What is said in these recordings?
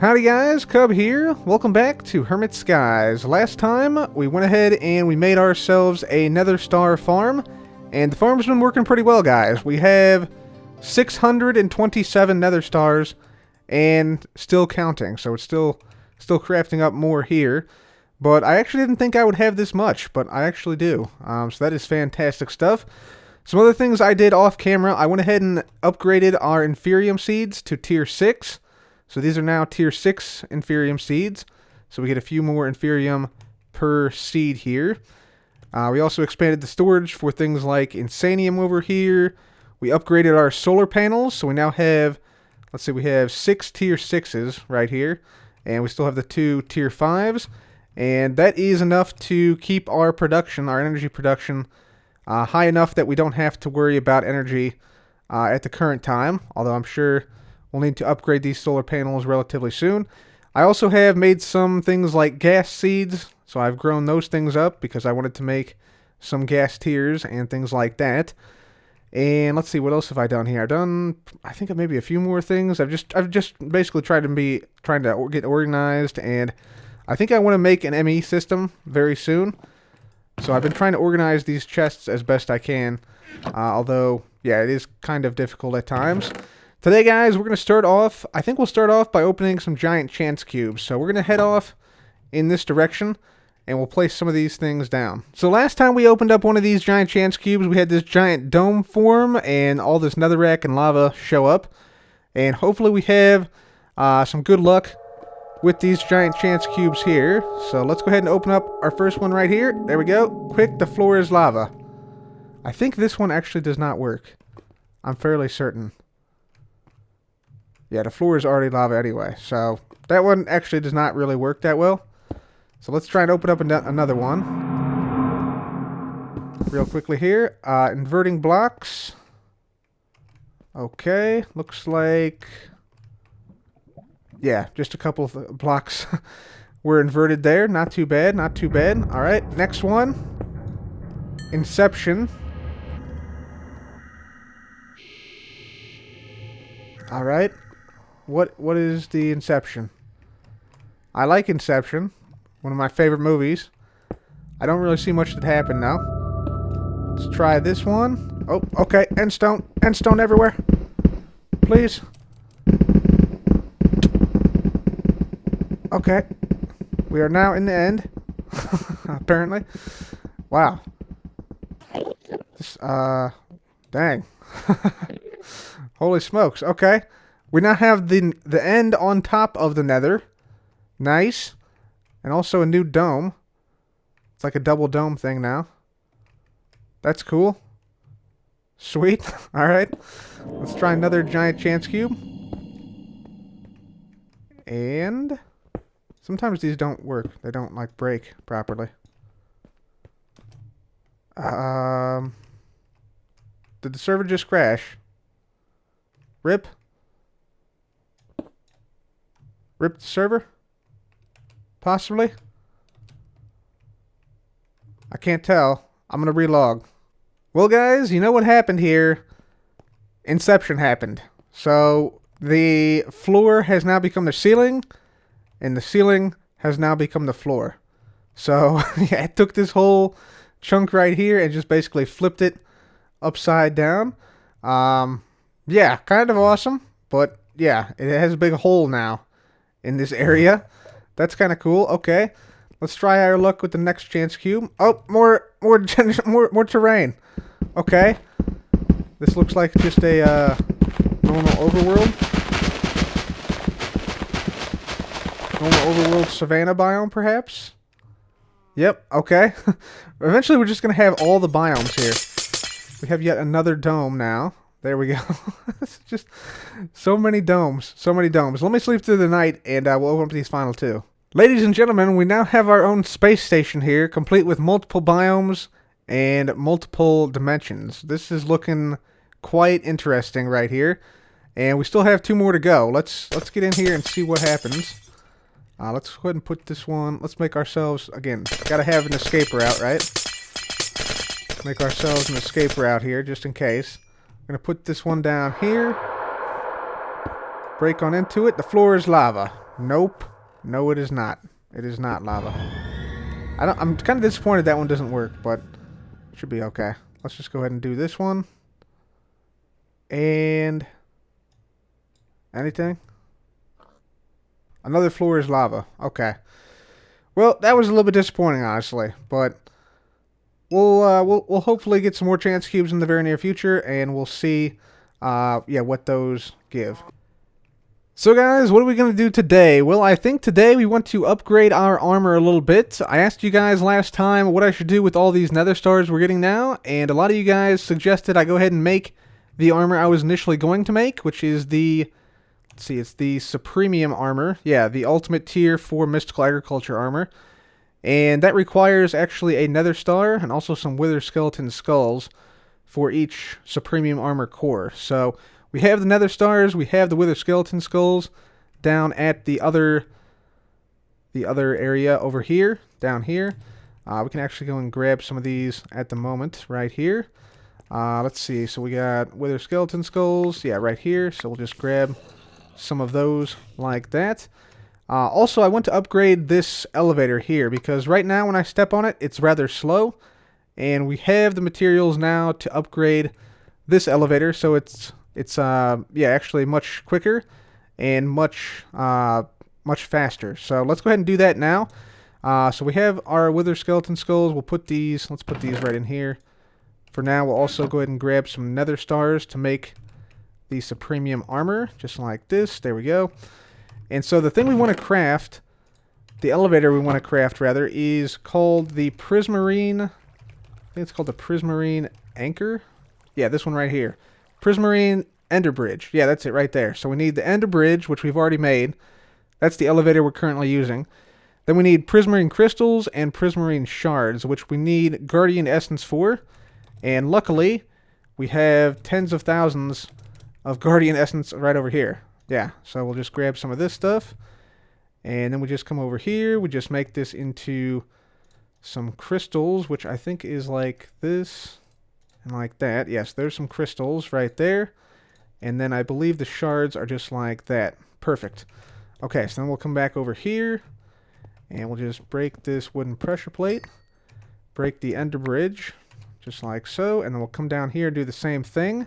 Howdy guys, Cub here. Welcome back to Hermit Skies. Last time we went ahead and we made ourselves a nether star farm, and the farm's been working pretty well, guys. We have 627 nether stars and still counting, so it's still crafting up more here. But I actually didn't think I would have this much, but I actually do. So that is fantastic stuff. Some other things I did off camera, I went ahead and upgraded our Inferium seeds to tier 6. So these are now tier 6 Inferium seeds. So we get a few more Inferium per seed here. We also expanded the storage for things like Insanium over here. We upgraded our solar panels. So we now have, let's see, we have 6 tier 6s right here. And we still have the 2 tier 5s. And that is enough to keep our production, our energy production, high enough that we don't have to worry about energy at the current time. Although I'm sure we'll need to upgrade these solar panels relatively soon. I also have made some things like gas seeds, so I've grown those things up because I wanted to make some gas tiers and things like that. And let's see, what else have I done here? I've done, I think, maybe a few more things. I've just basically trying to get organized, and I think I want to make an ME system very soon. So I've been trying to organize these chests as best I can, although, yeah, it is kind of difficult at times. Today, guys, we're going to start off, I think we'll start off by opening some giant chance cubes. So we're going to head off in this direction, and we'll place some of these things down. So last time we opened up one of these giant chance cubes, we had this giant dome form, and all this netherrack and lava show up. And hopefully we have some good luck with these giant chance cubes here. So let's go ahead and open up our first one right here. There we go. Quick, the floor is lava. I think this one actually does not work. I'm fairly certain. Yeah, the floor is already lava anyway, so that one actually does not really work that well. So let's try and open up another one. Real quickly here. Inverting blocks. Okay, looks like... yeah, just a couple of blocks were inverted there. Not too bad, not too bad. Alright, next one. Inception. Alright. What is the Inception? I like Inception. One of my favorite movies. I don't really see much that happened now. Let's try this one. Oh, okay. Endstone. Endstone everywhere. Please. Okay. We are now in the end. Apparently. Wow. This, dang. Holy smokes. Okay. We now have the end on top of the nether. Nice. And also a new dome. It's like a double dome thing now. That's cool. Sweet. Alright. Let's try another giant chance cube. And sometimes these don't work. They don't, like, break properly. Did the server just crash? RIP? Rip the server? Possibly? I can't tell. I'm gonna relog. Well, guys, you know what happened here? Inception happened. So, the floor has now become the ceiling, and the ceiling has now become the floor. So, yeah, it took this whole chunk right here and just basically flipped it upside down. Yeah, kind of awesome, but yeah, it has a big hole now in this area. That's kind of cool. Okay, let's try our luck with the next chance cube. Oh, more terrain. Okay, this looks like just a normal overworld savanna biome, perhaps. Yep. Okay. Eventually, we're just gonna have all the biomes here. We have yet another dome now. There we go. It's just so many domes. So many domes. Let me sleep through the night, and we'll open up these final two. Ladies and gentlemen, we now have our own space station here, complete with multiple biomes and multiple dimensions. This is looking quite interesting right here. And we still have 2 more to go. Let's get in here and see what happens. Let's go ahead and put this one. Let's make ourselves, again, gotta have an escape route, right? Make ourselves an escape route here, just in case. I'm going to put this one down here. Break on into it. The floor is lava. Nope. No, it is not. It is not lava. I'm kind of disappointed that one doesn't work, but it should be okay. Let's just go ahead and do this one. And... anything? Another floor is lava. Okay. Well, that was a little bit disappointing, honestly, but we'll hopefully get some more chance cubes in the very near future, and we'll see, yeah, what those give. So guys, what are we going to do today? Well, I think today we want to upgrade our armor a little bit. I asked you guys last time what I should do with all these nether stars we're getting now, and a lot of you guys suggested I go ahead and make the armor I was initially going to make, which is the, let's see, it's the Supremium Armor. Yeah, the ultimate tier for mystical agriculture armor. And that requires actually a nether star and also some wither skeleton skulls for each Supremium Armor core. So we have the nether stars, we have the wither skeleton skulls down at the other area over here, down here. We can actually go and grab some of these at the moment right here. Let's see, so we got wither skeleton skulls, yeah, right here. So we'll just grab some of those like that. Also, I want to upgrade this elevator here because right now when I step on it, it's rather slow. And we have the materials now to upgrade this elevator, so it's yeah, actually much quicker and much faster. So let's go ahead and do that now. So we have our wither skeleton skulls. We'll put these, let's put these right in here. For now, we'll also go ahead and grab some nether stars to make the Supremium Armor, just like this. There we go. And so the thing we want to craft, the elevator we want to craft rather, is called the Prismarine, I think it's called the Prismarine Anchor. Yeah, this one right here. Prismarine Ender Bridge. Yeah, that's it right there. So we need the Ender Bridge, which we've already made. That's the elevator we're currently using. Then we need Prismarine Crystals and Prismarine Shards, which we need Guardian Essence for. And luckily, we have tens of thousands of Guardian Essence right over here. Yeah, so we'll just grab some of this stuff. And then we just come over here. We just make this into some crystals, which I think is like this and like that. Yes, there's some crystals right there. And then I believe the shards are just like that. Perfect. Okay, so then we'll come back over here. And we'll just break this wooden pressure plate. Break the ender bridge. Just like so. And then we'll come down here and do the same thing.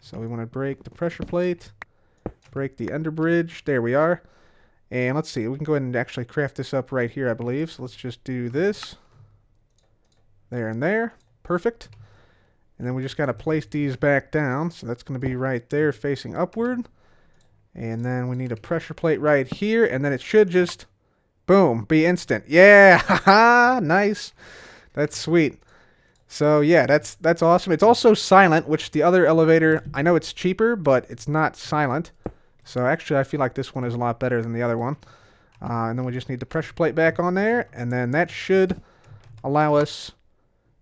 So we want to break the pressure plate. Break the ender bridge. There we are. And let's see, we can go ahead and actually craft this up right here, I believe. So let's just do this. There and there. Perfect. And then we just got to place these back down. So that's going to be right there facing upward. And then we need a pressure plate right here. And then it should just, boom, be instant. Yeah, haha, nice. That's sweet. So yeah, that's awesome. It's also silent, which the other elevator, I know it's cheaper, but it's not silent. So actually, I feel like this one is a lot better than the other one. And then we just need the pressure plate back on there. And then that should allow us,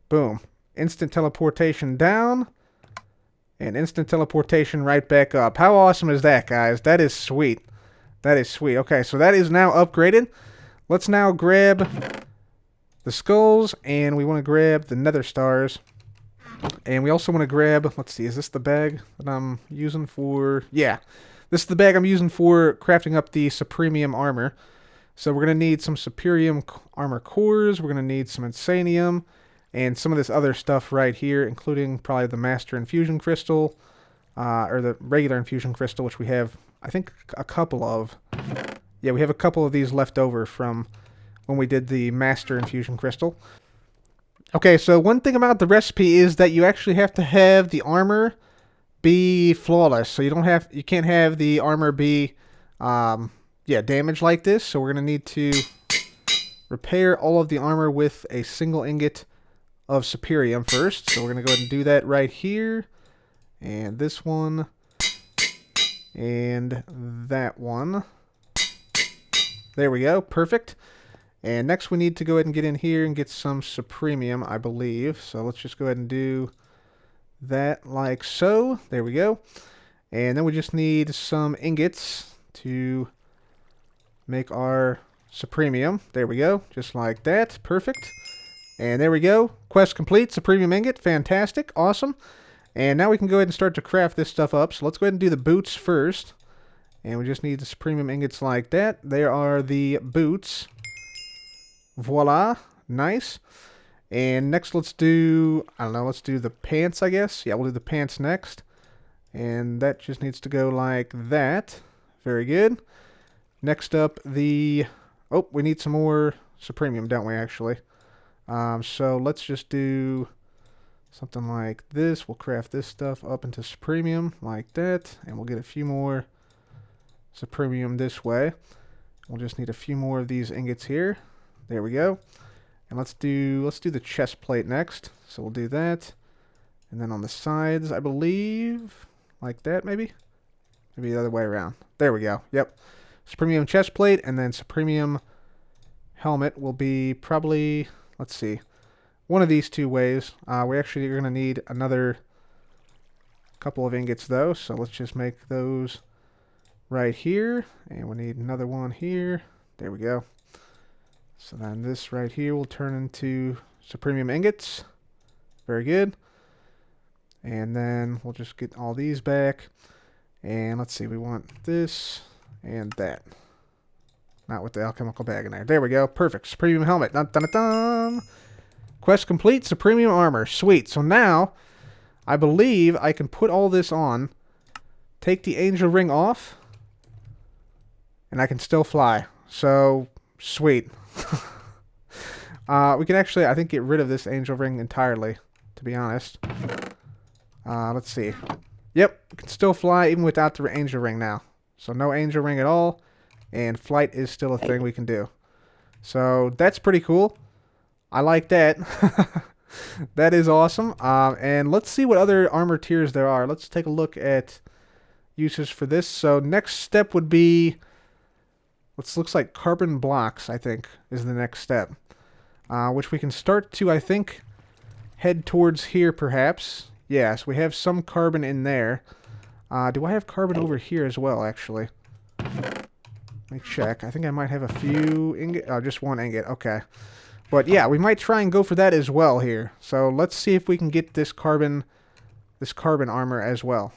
boom, instant teleportation down. And instant teleportation right back up. How awesome is that, guys? That is sweet. That is sweet. Okay, so that is now upgraded. Let's now grab the skulls. And we want to grab the nether stars. And we also want to grab, let's see, is this the bag that I'm using for, yeah. This is the bag I'm using for crafting up the Supremium Armor. So we're going to need some Supremium Armor cores. We're going to need some Insanium. And some of this other stuff right here, including probably the Master Infusion Crystal. Or the regular Infusion Crystal, which we have, I think, a couple of. Yeah, we have a couple of these left over from when we did the Master Infusion Crystal. Okay, so one thing about the recipe is that you actually have to have the armor be flawless. So you can't have the armor be damaged like this. So we're going to need to repair all of the armor with a single ingot of Superium first. So we're going to go ahead and do that right here. And this one. And that one. There we go. Perfect. And next we need to go ahead and get in here and get some Supremium, I believe. So let's just go ahead and do that like so. There we go. And then we just need some ingots to make our Supremium. There we go. Just like that. Perfect. And there we go. Quest complete. Supremium ingot. Fantastic. Awesome. And now we can go ahead and start to craft this stuff up. So let's go ahead and do the boots first. And we just need the premium ingots like that. There are the boots. Voila. Nice. And next let's do, I don't know, let's do the pants, I guess. Yeah, we'll do the pants next. And that just needs to go like that. Very good. Next up, the... Oh, we need some more Supremium, don't we, actually? So let's just do something like this. We'll craft this stuff up into Supremium, like that. And we'll get a few more Supremium this way. We'll just need a few more of these ingots here. There we go. And let's do the chest plate next. So we'll do that. And then on the sides, I believe, like that maybe? Maybe the other way around. There we go. Yep. Supremium chest plate and then Supremium helmet will be probably, let's see, one of these two ways. We actually are going to need another couple of ingots though. So let's just make those right here. And we need another one here. There we go. So then this right here will turn into Supremium ingots. Very good. And then we'll just get all these back. And let's see, we want this and that. Not with the alchemical bag in there. There we go. Perfect. Supremium helmet. Dun, dun, dun, dun. Quest complete. Supremium armor. Sweet. So now, I believe I can put all this on, take the angel ring off, and I can still fly. So, sweet. We can actually, I think, get rid of this angel ring entirely, to be honest. Let's see. Yep, we can still fly even without the angel ring now. So no angel ring at all, and flight is still a thing we can do. So that's pretty cool. I like that. That is awesome. And let's see what other armor tiers there are. Let's take a look at uses for this. So next step would be... looks like carbon blocks, I think, is the next step. Which we can start to, I think, head towards here, perhaps. Yes, we have some carbon in there. Do I have carbon over here as well, actually? Let me check. I think I might have a few ingot. Oh, just one ingot. Okay. But yeah, we might try and go for that as well here. So let's see if we can get this carbon armor as well.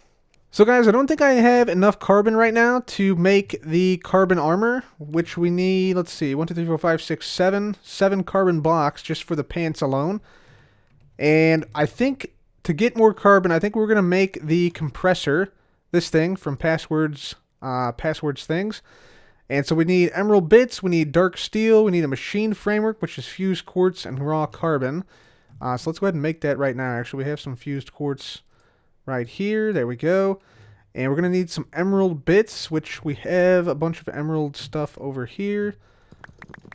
So guys, I don't think I have enough carbon right now to make the carbon armor, which we need, let's see, 1, 2, 3, 4, 5, 6, 7. 7 carbon blocks just for the pants alone. And I think to get more carbon, I think we're going to make the compressor, this thing from Passwords things. And so we need emerald bits, we need dark steel, we need a machine framework, which is fused quartz and raw carbon. So let's go ahead and make that right now. Actually, we have some fused quartz right here. There we go. And we're going to need some emerald bits, which we have a bunch of emerald stuff over here.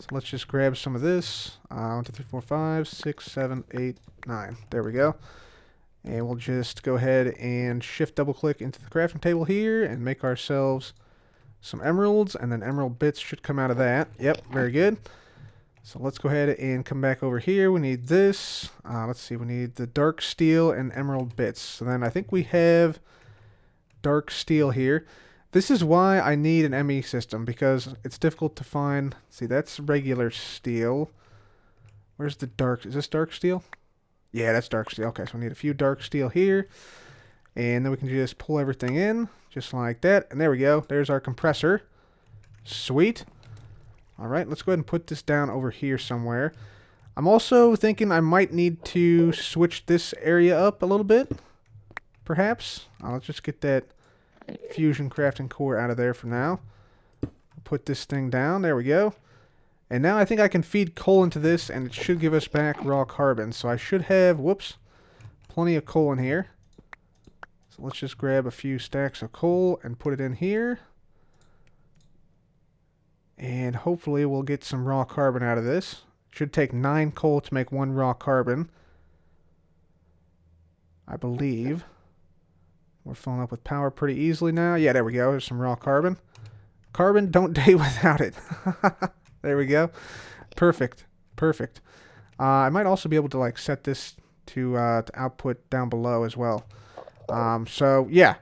So let's just grab some of this. 1, 2, 3, 4, 5, 6, 7, 8, 9. There we go. And we'll just go ahead and shift double click into the crafting table here and make ourselves some emeralds, and then emerald bits should come out of that. Yep, very good. So let's go ahead and come back over here. We need this. Let's see, we need the dark steel and emerald bits. So then I think we have dark steel here. This is why I need an ME system, because it's difficult to find. See, that's regular steel. Where's the dark? Is this dark steel? Yeah, that's dark steel. Okay, so we need a few dark steel here. And then we can just pull everything in, just like that. And there we go. There's our compressor. Sweet. Alright, let's go ahead and put this down over here somewhere. I'm also thinking I might need to switch this area up a little bit, perhaps. Let's just get that fusion crafting core out of there for now. Put this thing down. There we go. And now I think I can feed coal into this, and it should give us back raw carbon. So I should have, whoops, plenty of coal in here. So let's just grab a few stacks of coal and put it in here. And hopefully we'll get some raw carbon out of this. Should take 9 coal to make 1 raw carbon, I believe. We're filling up with power pretty easily now. Yeah, there we go. There's some raw carbon. Carbon, don't day without it. There we go. Perfect. Perfect. I might also be able to like set this to output down below as well. So yeah,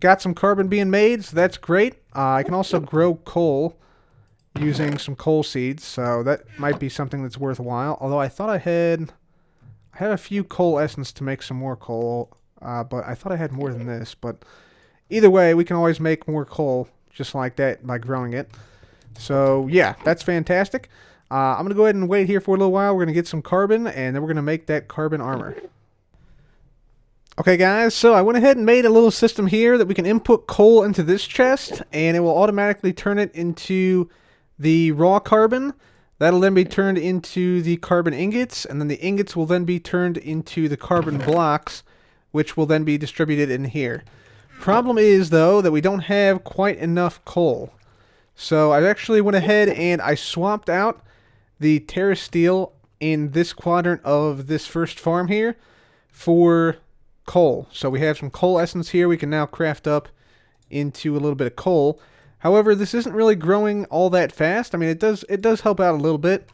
got some carbon being made, so that's great. I can also grow coal using some coal seeds, so that might be something that's worthwhile. Although I thought I had a few coal essence to make some more coal, but I thought I had more than this. But either way, we can always make more coal just like that by growing it. So yeah, that's fantastic. I'm going to go ahead and wait here for a little while. We're going to get some carbon, and then we're going to make that carbon armor. Okay guys, so I went ahead and made a little system here that we can input coal into this chest, and it will automatically turn it into the raw carbon. That'll then be turned into the carbon ingots, and then the ingots will then be turned into the carbon blocks, which will then be distributed in here. Problem is, though, that we don't have quite enough coal. So I actually went ahead and I swapped out the terra steel in this quadrant of this first farm here for coal. So we have some coal essence here we can now craft up into a little bit of coal. However, this isn't really growing all that fast. I mean, it does help out a little bit.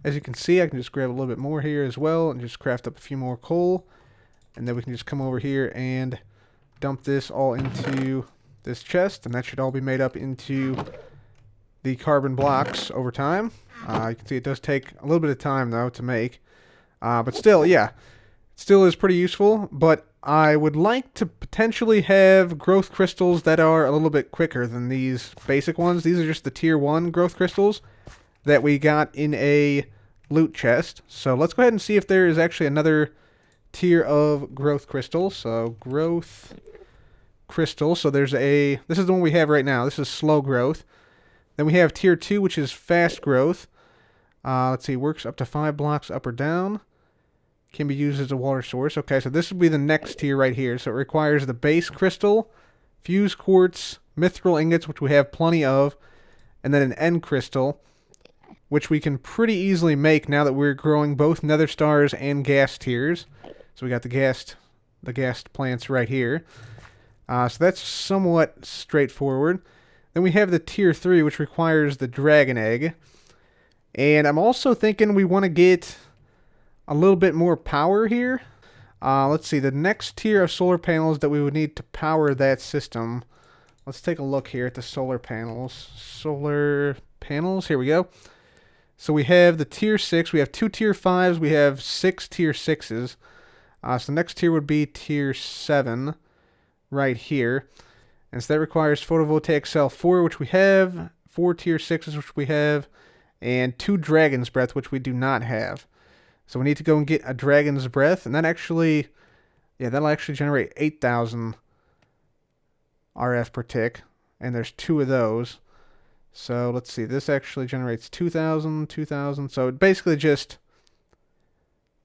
As you can see, I can just grab a little bit more here as well and just craft up a few more coal. And then we can just come over here and dump this all into this chest, and that should all be made up into the carbon blocks over time. You can see it does take a little bit of time, though, to make. But still, yeah, it still is pretty useful, but I would like to potentially have growth crystals that are a little bit quicker than these basic ones. These are just the tier 1 growth crystals that we got in a loot chest. So let's go ahead and see if there is actually another tier of growth crystal. So growth crystal. So there's this is the one we have right now. This is slow growth. Then we have tier 2, which is fast growth. Let's see, works up to 5 blocks up or down. Can be used as a water source. Okay, so this would be the next tier right here. So it requires the base crystal, fused quartz, mithril ingots, which we have plenty of, and then an end crystal, which we can pretty easily make now that we're growing both nether stars and gas tiers. So we got the gas plants right here. So that's somewhat straightforward. Then we have the tier 3, which requires the dragon egg. And I'm also thinking we want to get a little bit more power here. Let's see, the next tier of solar panels that we would need to power that system. Let's take a look here at the solar panels. Solar panels, here we go. So we have the tier 6, we have 2 tier 5s, we have 6 tier 6s. So the next tier would be tier 7 right here. And so that requires photovoltaic cell 4, which we have, 4 tier 6s, which we have, and 2 dragon's breath, which we do not have. So we need to go and get a dragon's breath, and that actually, yeah, that'll actually generate 8,000 RF per tick, and there's 2 of those. So let's see, this actually generates 2,000, 2,000. So it basically just,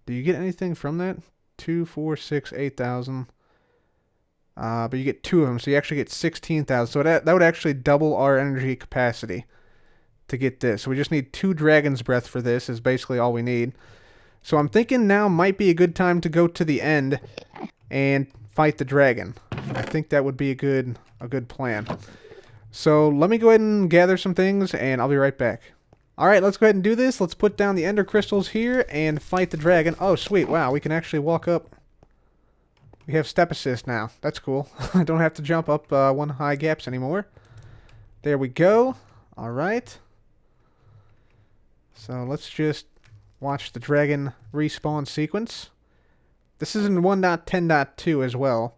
do you get anything from that? 2, 4, 6, 8,000. But you get 2 of them, so you actually get 16,000. So that would actually double our energy capacity to get this. So we just need 2 dragon's breath for this, is basically all we need. So I'm thinking now might be a good time to go to the end and fight the dragon. I think that would be a good plan. So let me go ahead and gather some things, and I'll be right back. Alright, let's go ahead and do this. Let's put down the ender crystals here and fight the dragon. Oh, sweet. Wow, we can actually walk up. We have step assist now. That's cool. I don't have to jump up one high gaps anymore. There we go. Alright. So let's just watch the dragon respawn sequence. This is in 1.10.2 as well.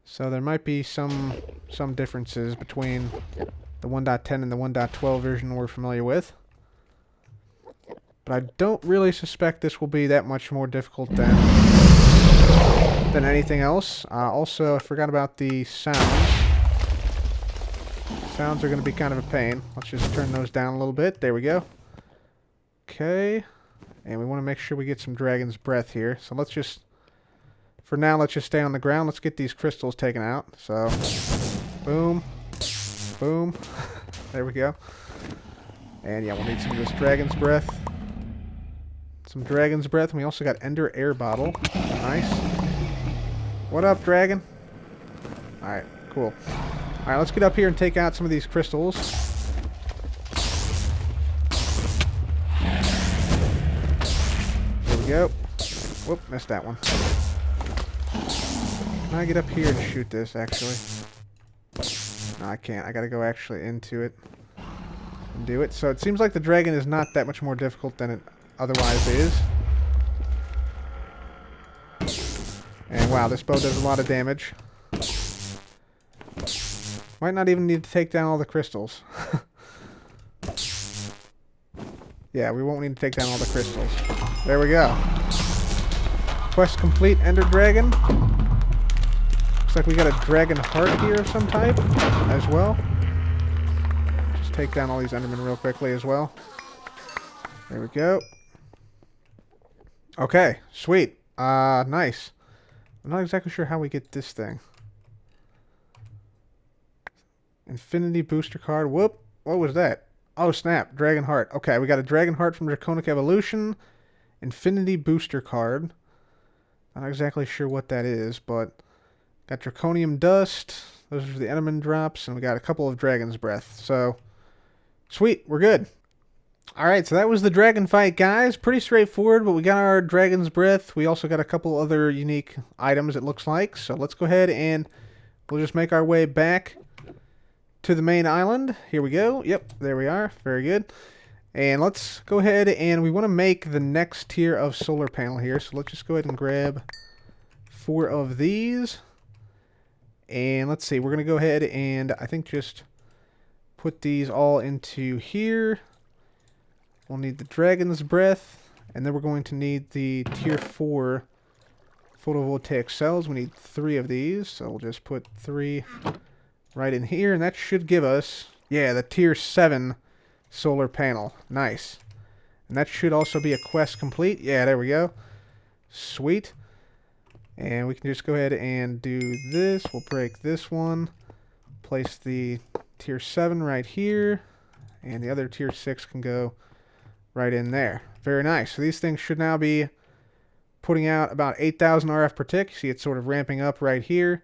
So there might be some differences between the 1.10 and the 1.12 version we're familiar with. But I don't really suspect this will be that much more difficult than anything else. Also, I forgot about the sounds. Sounds are going to be kind of a pain. Let's just turn those down a little bit. There we go. Okay, and we want to make sure we get some dragon's breath here. So let's just, for now, let's just stay on the ground. Let's get these crystals taken out. So, boom, boom. There we go. And yeah, we'll need some of this dragon's breath. Some dragon's breath. And we also got ender air bottle. Nice. What up, dragon? Alright, cool. Alright, let's get up here and take out some of these crystals. Go. Whoop, missed that one. Can I get up here and shoot this, actually? No, I can't. I gotta go actually into it and do it. So it seems like the dragon is not that much more difficult than it otherwise is. And wow, this bow does a lot of damage. Might not even need to take down all the crystals. Yeah, we won't need to take down all the crystals. There we go. Quest complete, Ender Dragon. Looks like we got a dragon heart here of some type as well. Just take down all these Endermen real quickly as well. There we go. Okay, sweet. Nice. I'm not exactly sure how we get this thing. Infinity booster card. Whoop. What was that? Oh, snap. Dragon heart. Okay, we got a dragon heart from Draconic Evolution. Infinity booster card. Not exactly sure what that is, but got Draconium Dust. Those are the Enderman drops, and we got a couple of Dragon's Breath. So, sweet. We're good. Alright, so that was the dragon fight, guys. Pretty straightforward, but we got our Dragon's Breath. We also got a couple other unique items, it looks like. So let's go ahead and we'll just make our way back to the main island. Here we go. Yep, there we are. Very good. And let's go ahead and we want to make the next tier of solar panel here. So let's just go ahead and grab 4 of these. And let's see, we're going to go ahead and I think just put these all into here. We'll need the Dragon's Breath, and then we're going to need the Tier 4 photovoltaic cells. We need 3 of these, so we'll just put 3 right in here, and that should give us, yeah, the Tier 7 solar panel. Nice. And that should also be a quest complete. Yeah, there we go. Sweet. And we can just go ahead and do this. We'll break this one. Place the Tier 7 right here, and the other Tier 6 can go right in there. Very nice. So these things should now be putting out about 8,000 RF per tick. You see it's sort of ramping up right here.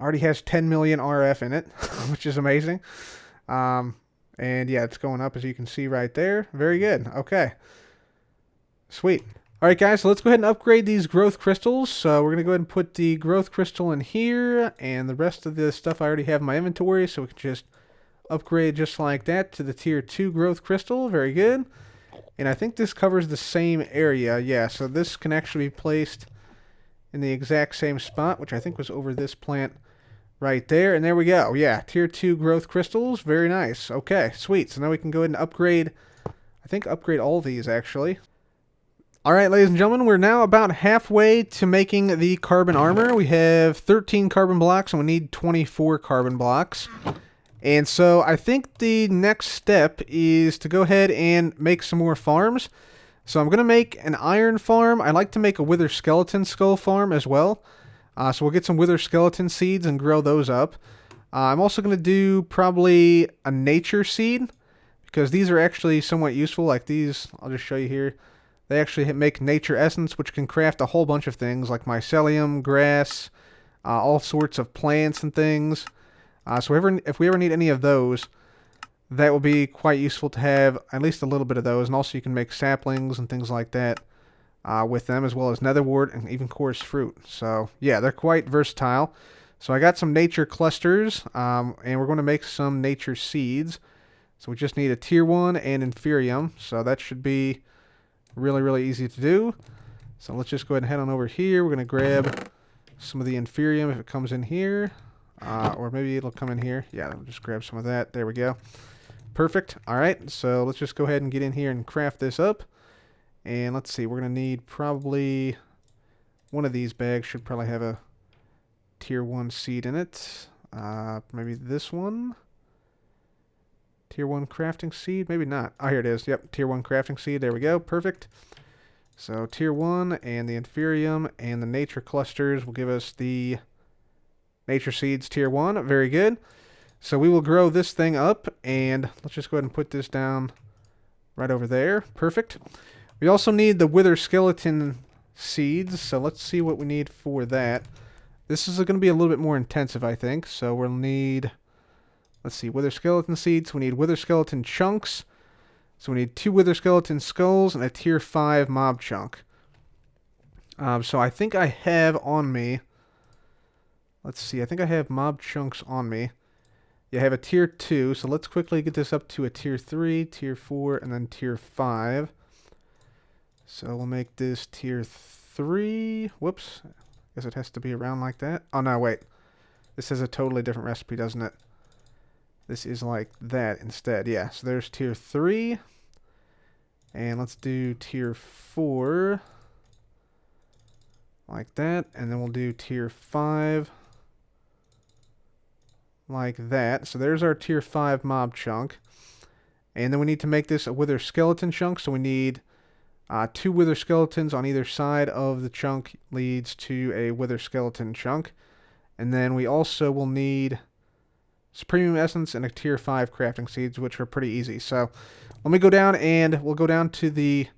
Already has 10 million RF in it, which is amazing. And yeah, it's going up as you can see right there. Very good. Okay. Sweet. Alright guys, so let's go ahead and upgrade these growth crystals. So we're going to go ahead and put the growth crystal in here, and the rest of the stuff I already have in my inventory, so we can just upgrade just like that to the Tier 2 growth crystal. Very good. And I think this covers the same area. Yeah, so this can actually be placed in the exact same spot, which I think was over this plant right there. And there we go. Yeah, Tier 2 growth crystals. Very nice. Okay, sweet. So now we can go ahead and upgrade, I think upgrade all these actually. Alright, ladies and gentlemen, we're now about halfway to making the carbon armor. We have 13 carbon blocks and we need 24 carbon blocks. And so I think the next step is to go ahead and make some more farms. So I'm going to make an iron farm. I'd like to make a wither skeleton skull farm as well. So we'll get some wither skeleton seeds and grow those up. I'm also going to do probably a nature seed, because these are actually somewhat useful. Like these, I'll just show you here. They actually make nature essence, which can craft a whole bunch of things like mycelium, grass, all sorts of plants and things. So if we ever need any of those, that will be quite useful to have at least a little bit of those. And also you can make saplings and things like that with them, as well as netherwort and even coarse fruit. So yeah, they're quite versatile. So I got some nature clusters, and we're going to make some nature seeds. So we just need a Tier 1 and Inferium. So that should be really, really easy to do. So let's just go ahead and head on over here. We're going to grab some of the Inferium if it comes in here. Or maybe it'll come in here. Yeah, we'll just grab some of that. There we go. Perfect. Alright, so let's just go ahead and get in here and craft this up. And let's see, we're going to need probably one of these bags should probably have a Tier 1 seed in it. Maybe this one. Tier 1 crafting seed? Maybe not. Oh, here it is. Yep, Tier 1 crafting seed. There we go. Perfect. So Tier 1 and the Inferium and the nature clusters will give us the nature seeds Tier 1. Very good. So we will grow this thing up, and let's just go ahead and put this down right over there. Perfect. We also need the wither skeleton seeds, so let's see what we need for that. This is going to be a little bit more intensive, I think. So we'll need, let's see, wither skeleton seeds. We need wither skeleton chunks. So we need 2 wither skeleton skulls and a Tier 5 mob chunk. So I think I have on me, let's see, I think I have mob chunks on me. Yeah, I have a Tier 2, so let's quickly get this up to a Tier 3, Tier 4, and then Tier 5. So we'll make this Tier 3. Whoops. Guess it has to be around like that. Oh, no, wait. This is a totally different recipe, doesn't it? this is like that instead. Yeah, so there's tier 3. And let's do tier 4. Like that. And then we'll do tier 5. Like that. So there's our tier 5 mob chunk. And then we need to make this a wither skeleton chunk. So we need 2 wither skeletons on either side of the chunk leads to a wither skeleton chunk. And then we also will need Supreme Essence and a tier 5 crafting seeds, which are pretty easy. So let me go down and we'll go down to the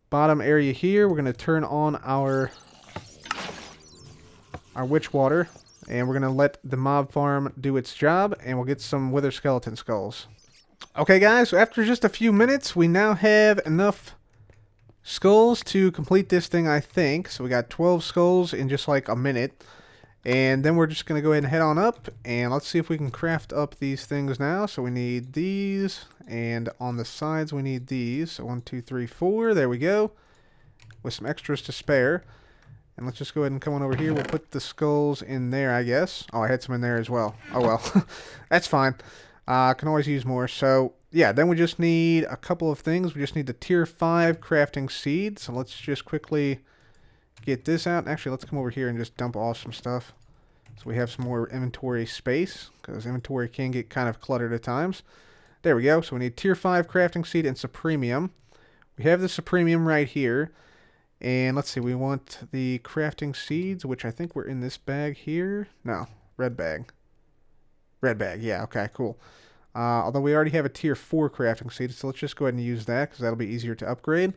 bottom area here. We're going to turn on our witch water. And we're going to let the mob farm do its job. And we'll get some wither skeleton skulls. Okay, guys. So after just a few minutes, we now have enough skulls to complete this thing, I think. So we got 12 skulls in just like a minute. And then we're just going to go ahead and head on up. And let's see if we can craft up these things now. So we need these. And on the sides we need these. So 1, 2, 3, 4. There we go. With some extras to spare. And let's just go ahead and come on over here. We'll put the skulls in there, I guess. Oh, I had some in there as well. Oh, well. That's fine. Can always use more. So, yeah, then we just need a couple of things. We just need the tier 5 crafting seed. So let's just quickly get this out. Actually, let's come over here and just dump off some stuff. So we have some more inventory space. Because inventory can get kind of cluttered at times. There we go. So we need tier 5 crafting seed and supremium. We have the supremium right here. And let's see, we want the crafting seeds, which I think were in this bag here. No, red bag. Red bag, yeah, okay, cool. Although we already have a tier 4 crafting seed, so let's just go ahead and use that, because that'll be easier to upgrade.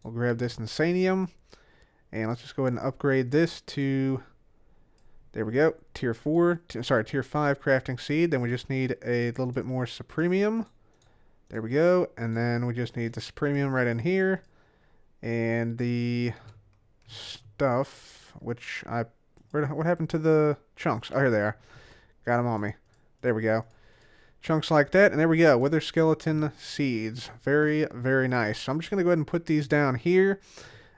We'll grab this insanium, and let's just go ahead and upgrade this to, there we go, tier 5 crafting seed. Then we just need a little bit more supremium. There we go, and then we just need the supremium right in here. And the stuff, which what happened to the chunks? Oh, here they are. Got them on me. There we go. Chunks like that, and there we go. Wither skeleton seeds. Very, very nice. So I'm just going to go ahead and put these down here.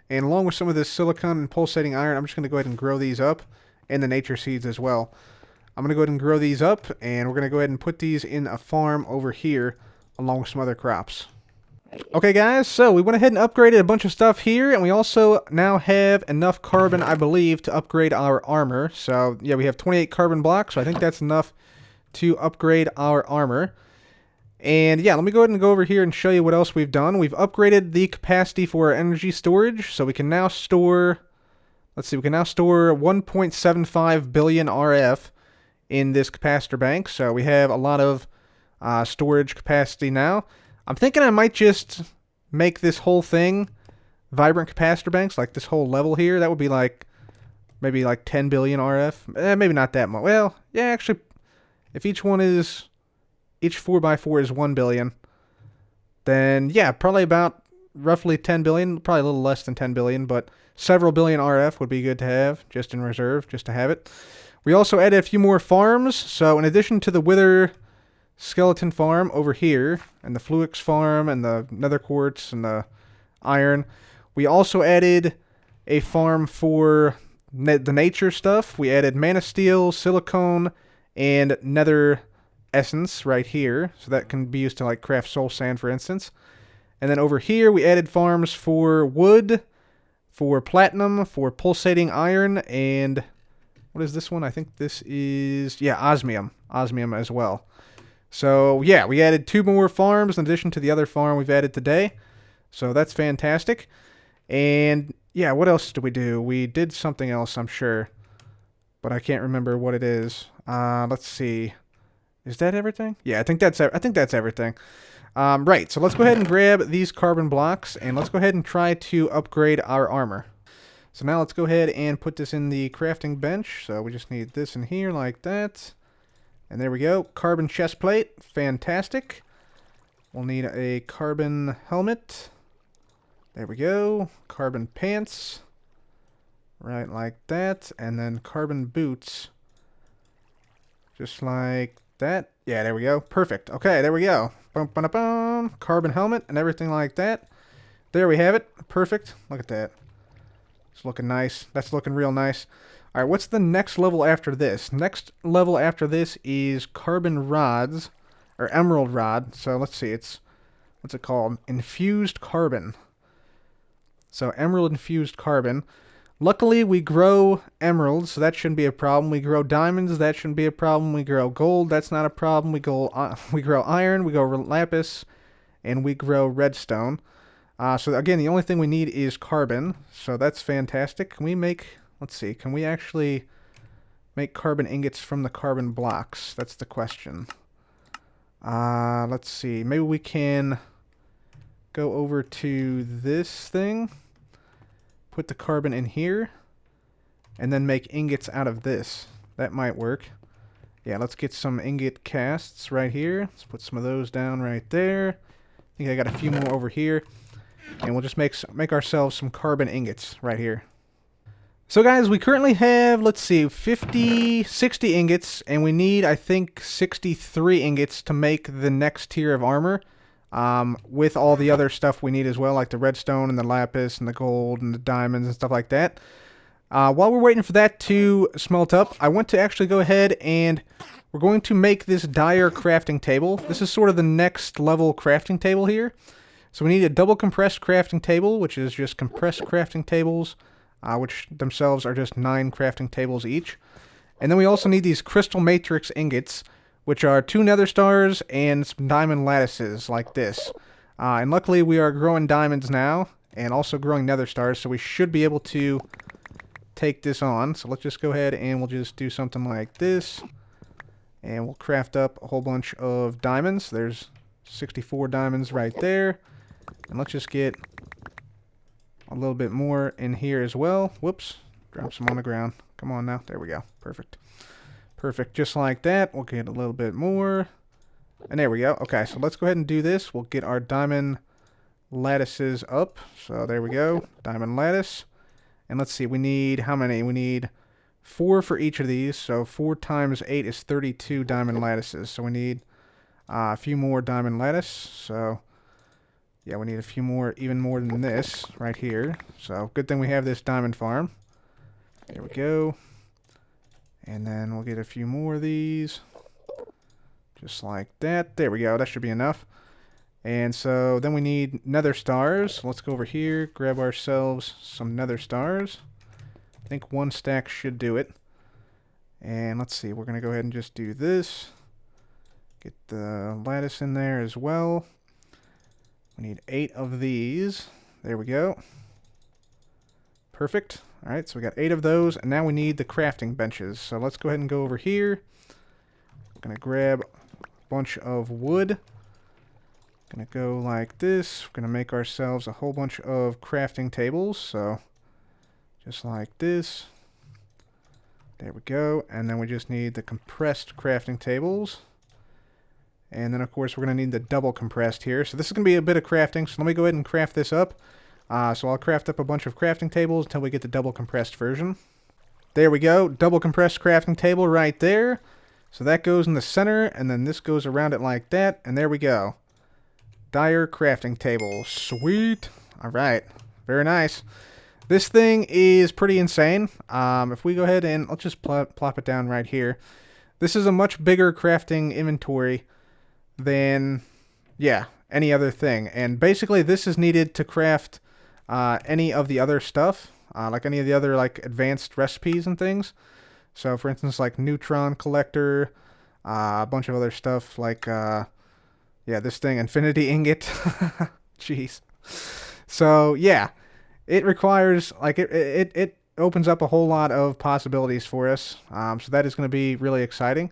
And along with some of this silicon and pulsating iron, I'm just going to go ahead and grow these up. And the nature seeds as well. I'm going to go ahead and grow these up, and we're going to go ahead and put these in a farm over here, along with some other crops. Okay, guys, so we went ahead and upgraded a bunch of stuff here, and we also now have enough carbon, I believe, to upgrade our armor. So, yeah, we have 28 carbon blocks, so I think that's enough to upgrade our armor. And, yeah, let me go ahead and go over here and show you what else we've done. We've upgraded the capacity for our energy storage, so we can now store, let's see, we can now store 1.75 billion RF in this capacitor bank. So we have a lot of storage capacity now. I'm thinking I might just make this whole thing vibrant capacitor banks, like this whole level here. That would be like, maybe like 10 billion RF. Maybe not that much. Well, yeah, actually, if each 4x4 is 1 billion, then yeah, probably about roughly 10 billion, probably a little less than 10 billion, but several billion RF would be good to have, just in reserve, just to have it. We also added a few more farms, so in addition to the Wither skeleton farm over here, and the Fluix farm, and the nether quartz, and the iron, we also added a farm for the nature stuff. We added mana steel, silicone, and nether essence right here, so that can be used to like craft soul sand, for instance. And then over here we added farms for wood, for platinum, for pulsating iron, and what is this one? I think this is, yeah, osmium as well. So, yeah, we added 2 more farms in addition to the other farm we've added today. So that's fantastic. And, yeah, what else did we do? We did something else, I'm sure. But I can't remember what it is. Let's see. Is that everything? Yeah, I think that's everything. Right, so let's go ahead and grab these carbon blocks. And let's go ahead and try to upgrade our armor. So now let's go ahead and put this in the crafting bench. So we just need this in here like that. And there we go. Carbon chest plate. Fantastic. We'll need a carbon helmet. There we go. Carbon pants. Right like that. And then carbon boots. Just like that. Yeah, there we go. Perfect. Okay, there we go. Bum, bum, bum. Carbon helmet and everything like that. There we have it. Perfect. Look at that. It's looking nice. That's looking real nice. Alright, what's the next level after this? Next level after this is carbon rods, or emerald rod. So let's see, what's it called? Infused carbon. So emerald infused carbon. Luckily, we grow emeralds, so that shouldn't be a problem. We grow diamonds, that shouldn't be a problem. We grow gold, that's not a problem. We grow iron, we grow lapis, and we grow redstone. So again, the only thing we need is carbon. So that's fantastic. Can we make... Let's see, can we actually make carbon ingots from the carbon blocks? That's the question. Let's see, maybe we can go over to this thing, put the carbon in here, and then make ingots out of this. That might work. Yeah, let's get some ingot casts right here. Let's put some of those down right there. I think I got a few more over here. And we'll just make ourselves some carbon ingots right here. So guys, we currently have, let's see, 60 ingots, and we need, I think, 63 ingots to make the next tier of armor, with all the other stuff we need as well, like the redstone and the lapis and the gold and the diamonds and stuff like that. While we're waiting for that to smelt up, I want to actually go ahead and we're going to make this dire crafting table. This is sort of the next level crafting table here. So we need a double compressed crafting table, which is just compressed crafting tables, which themselves are just 9 crafting tables each. And then we also need these crystal matrix ingots, which are 2 nether stars and some diamond lattices like this. And luckily we are growing diamonds now, and also growing nether stars, so we should be able to take this on. So let's just go ahead and we'll just do something like this. And we'll craft up a whole bunch of diamonds. There's 64 diamonds right there. And let's just get a little bit more in here as well. Whoops. Drop some on the ground. Come on now. There we go. Perfect. Perfect. Just like that. We'll get a little bit more. And there we go. Okay, so let's go ahead and do this. We'll get our diamond lattices up. So there we go. Diamond lattice. And let's see. We need how many? We need 4 for each of these. So 4 times 8 is 32 diamond lattices. So we need a few more diamond lattice. So... yeah, we need a few more, even more than this, right here. So, good thing we have this diamond farm. There we go. And then we'll get a few more of these. Just like that. There we go. That should be enough. And so, then we need nether stars. Let's go over here, grab ourselves some nether stars. I think 1 stack should do it. And let's see, we're going to go ahead and just do this. Get the lattice in there as well. We need 8 of these. There we go. Perfect. Alright, so we got 8 of those, and now we need the crafting benches. So let's go ahead and go over here. I'm going to grab a bunch of wood. Going to go like this. We're going to make ourselves a whole bunch of crafting tables. So just like this. There we go. And then we just need the compressed crafting tables. And then, of course, we're going to need the double compressed here. So this is going to be a bit of crafting. So let me go ahead and craft this up. So I'll craft up a bunch of crafting tables until we get the double compressed version. There we go. Double compressed crafting table right there. So that goes in the center, and then this goes around it like that. And there we go. Dire crafting table. Sweet. All right. Very nice. This thing is pretty insane. If we go ahead and let's just plop it down right here. This is a much bigger crafting inventory than, yeah, any other thing. And basically this is needed to craft any of the other stuff, like any of the other like advanced recipes and things. So for instance, like Neutron Collector, a bunch of other stuff like, yeah, this thing, Infinity Ingot. Jeez. So yeah, it requires, like, it opens up a whole lot of possibilities for us. So that is going to be really exciting.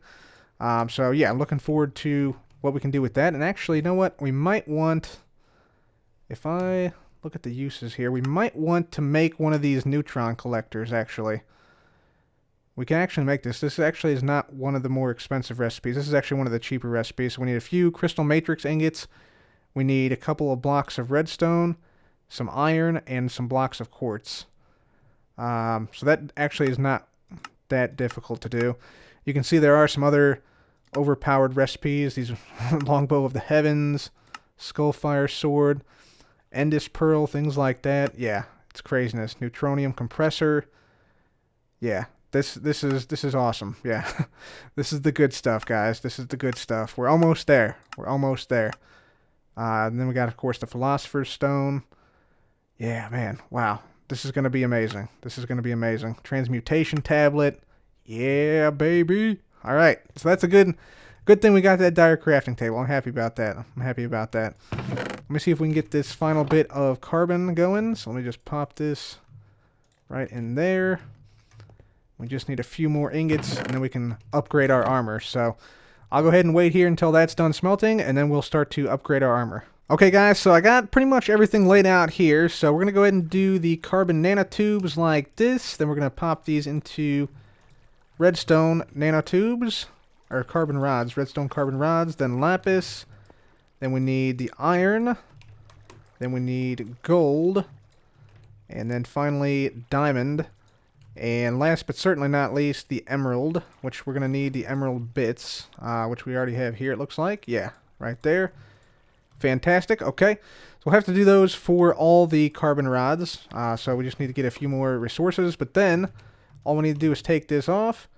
So yeah, I'm looking forward to what we can do with that. And actually, you know what? We might want, if I look at the uses here, we might want to make one of these Neutron Collectors, actually. We can actually make this. This actually is not one of the more expensive recipes. This is actually one of the cheaper recipes. So we need a few crystal matrix ingots. We need a couple of blocks of redstone, some iron, and some blocks of quartz. So that actually is not that difficult to do. You can see there are some other overpowered recipes. These are Longbow of the Heavens, Skullfire Sword, Endus Pearl, things like that. Yeah, it's craziness. Neutronium Compressor. Yeah, this is awesome. Yeah, this is the good stuff, guys. This is the good stuff. We're almost there. We're almost there. And then we got, of course, the Philosopher's Stone. Yeah, man. Wow. This is going to be amazing. This is going to be amazing. Transmutation Tablet. Yeah, baby. All right. So that's a good thing we got that dire crafting table. I'm happy about that. I'm happy about that. Let me see if we can get this final bit of carbon going. So let me just pop this right in there. We just need a few more ingots, and then we can upgrade our armor. So I'll go ahead and wait here until that's done smelting, and then we'll start to upgrade our armor. Okay, guys, so I got pretty much everything laid out here. So we're going to go ahead and do the carbon nanotubes like this. Then we're going to pop these into redstone nanotubes, or carbon rods, redstone carbon rods, then lapis. Then we need the iron. Then we need gold. And then finally diamond. And last but certainly not least, the emerald, which we're going to need the emerald bits, which we already have here, it looks like. Yeah, right there. Fantastic. Okay. So we'll have to do those for all the carbon rods. So we just need to get a few more resources. But then all we need to do is take this off,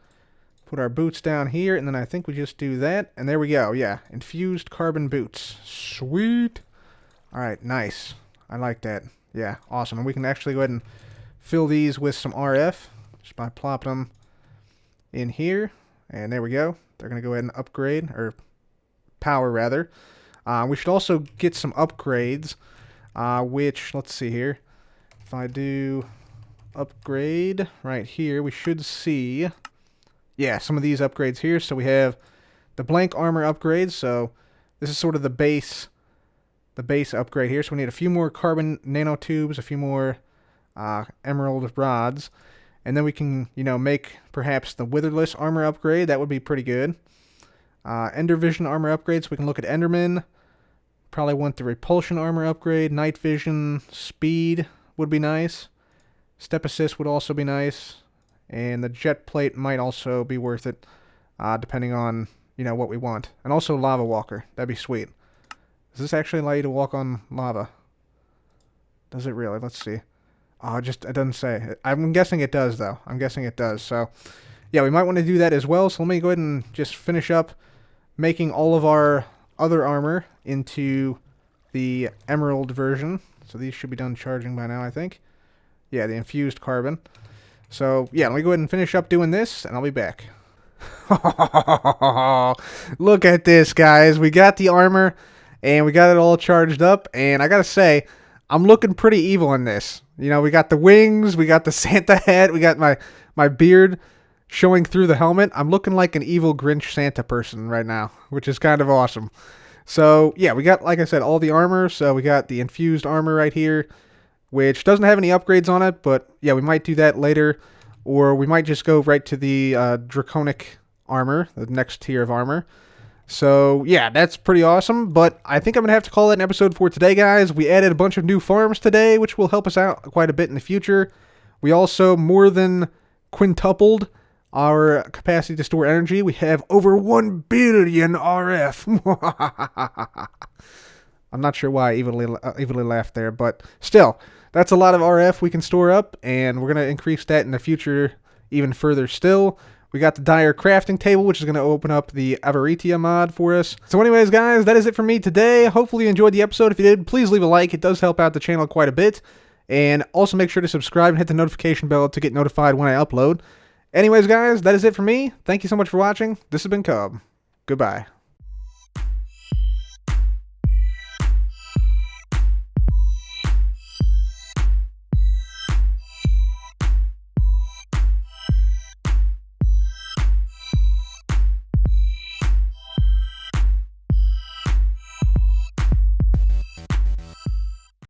put our boots down here, and then I think we just do that. And there we go. Yeah. Infused carbon boots. Sweet. All right. Nice. I like that. Yeah. Awesome. And we can actually go ahead and fill these with some RF just by plopping them in here. And there we go. They're going to go ahead and upgrade, or power rather. We should also get some upgrades, which, let's see here. If I do upgrade right here, we should see, yeah, some of these upgrades here. So we have the blank armor upgrades. So this is sort of the base upgrade here. So we need a few more carbon nanotubes, a few more emerald rods, and then we can, make perhaps the witherless armor upgrade. That would be pretty good. Ender vision armor upgrade, so we can look at Enderman. Probably want the repulsion armor upgrade. Night vision, speed would be nice. Step assist would also be nice, and the jet plate might also be worth it, depending on what we want. And also lava walker, that'd be sweet. Does this actually allow you to walk on lava? Does it really? Let's see. Oh, it doesn't say. I'm guessing it does, though. I'm guessing it does. So, yeah, we might want to do that as well. So let me go ahead and just finish up making all of our other armor into the emerald version. So these should be done charging by now, I think. Yeah, the infused carbon. So, yeah, let me go ahead and finish up doing this, and I'll be back. Look at this, guys. We got the armor, and we got it all charged up. And I gotta say, I'm looking pretty evil in this. We got the wings, we got the Santa hat, we got my beard showing through the helmet. I'm looking like an evil Grinch Santa person right now, which is kind of awesome. So, yeah, we got, like I said, all the armor. So we got the infused armor right here, which doesn't have any upgrades on it, but, yeah, we might do that later. Or we might just go right to the draconic armor, the next tier of armor. So, yeah, that's pretty awesome, but I think I'm going to have to call it an episode for today, guys. We added a bunch of new farms today, which will help us out quite a bit in the future. We also more than quintupled our capacity to store energy. We have over 1 billion RF. I'm not sure why I evilly laughed there, but still, that's a lot of RF we can store up, and we're going to increase that in the future even further still. We got the dire crafting table, which is going to open up the Avaritia mod for us. So anyways, guys, that is it for me today. Hopefully you enjoyed the episode. If you did, please leave a like. It does help out the channel quite a bit. And also make sure to subscribe and hit the notification bell to get notified when I upload. Anyways, guys, that is it for me. Thank you so much for watching. This has been Cub. Goodbye.